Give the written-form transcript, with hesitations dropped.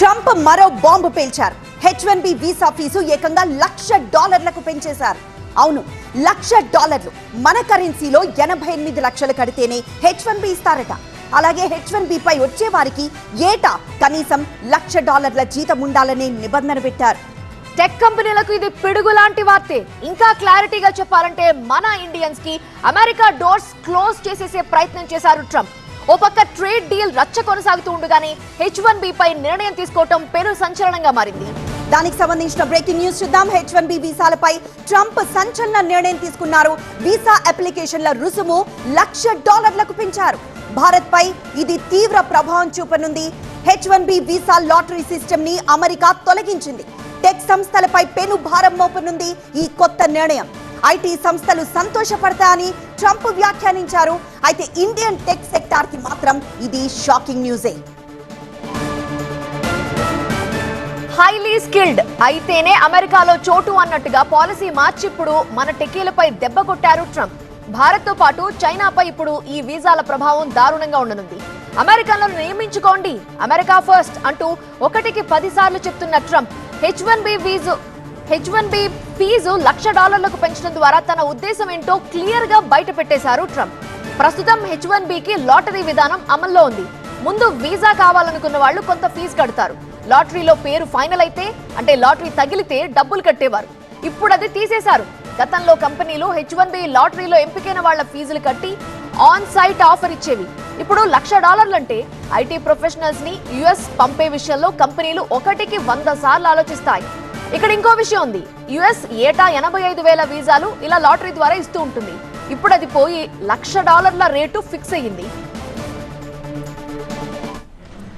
Trump మరో bomb పేల్చారు. H1B visa fee ఏకంగా $1,00,000 పెంచేశారు. అవును, $1,00,000. మన కరెన్సీలో 88 లక్షలు కడితేనే H1B ఇస్తారట. అలాగే H1B పై వచ్చే వారికి ఏటా కనీసం $1,00,000 జీతం ఉండాలనే నిబంధన పెట్టారు. టెక్ కంపెనీలకు ఇది పిడుగు లాంటి వార్తే. ఇంకా క్లారిటీగా చెప్పాలంటే మన ఇండియన్స్ కి అమెరికా డోర్స్ క్లోజ్ చేసేసే ప్రయత్నం చేశారు ట్రంప్. ఓ పక్క ట్రేడ్ డీల్ రచ్చ కొనసాగుతూ ఉండగానే H1B పై నిర్ణయం తీసుకోవటం పెను సంచలనంగా మారింది. దానికి సంబంధించిన బ్రేకింగ్ న్యూస్ చూద్దాం. H1B వీసాలపై ట్రంప్ సంచలన నిర్ణయం తీసుకున్నారు. వీసా అప్లికేషన్ల రుసుము $1,00,000 పెంచారు. భారత్ పై ఇది తీవ్ర ప్రభావం చూపనుంది. H1B వీసా లాటరీ సిస్టమ్ ని అమెరికా తొలగించింది. టెక్ సంస్థలపై పెను భారం మోపనుంది ఈ కొత్త నిర్ణయం. ఐటీ సంస్థలు సంతోషపడతాయని ట్రంప్ వ్యాఖ్యానించారు. అయితే ఇండియన్ టెక్ సెక్టార్ కి మాత్రం ఇది షాకింగ్ న్యూసే. హైలీ స్కిల్డ్ అయితేనే అమెరికాలో చోటు అన్నట్టుగా పాలసీ మార్చి ఇప్పుడు మన టెక్కీలపై దెబ్బ కొట్టారు ట్రంప్. భారత్ తో పాటు చైనాపై ఇప్పుడు ఈ వీసాల ప్రభావం దారుణంగా ఉండనుంది. అమెరికన్లను నియమించుకోండి, అమెరికా ఫస్ట్ అంటూ 1కి 10 సార్లు చెప్తున్న ట్రంప్ H1B ఫీజు $1,00,000 పెంచడం ద్వారా తన ఉద్దేశం ఏంటో క్లియర్ గా బయట పెట్టేశారు ట్రంప్. ప్రస్తుతం H1Bకి లాటరీ విధానం అమల్లో ఉంది. ముందు వీసా కావాలనుకున్న వాళ్ళు కొంత ఫీజు కడతారు. లాటరీలో పేరు ఫైనల్ అయితే, అంటే లాటరీ తగిలితే డబ్బులు కట్టేవారు. ఇప్పుడు అది తీసేశారు. గతంలో కంపెనీలు H1B లాటరీలో ఎంపికైన వాళ్ల ఫీజులు కట్టి ఆన్ సైట్ ఆఫర్ ఇచ్చేవి. ఇప్పుడు $1,00,000 అంటే ఐటీ ప్రొఫెషనల్స్ ని యుఎస్ పంపే విషయంలో కంపెనీలు 1కి 100 సార్లు ఆలోచిస్తాయి. ఇక్కడ ఇంకో విషయం ఉంది. యుఎస్ ఏటా 85,000 వీసాలు ఇలా లాటరీ ద్వారా ఇస్తూ ఉంటుంది. ఇప్పుడు అది పోయి $1,00,000 రేటు ఫిక్స్ అయ్యింది.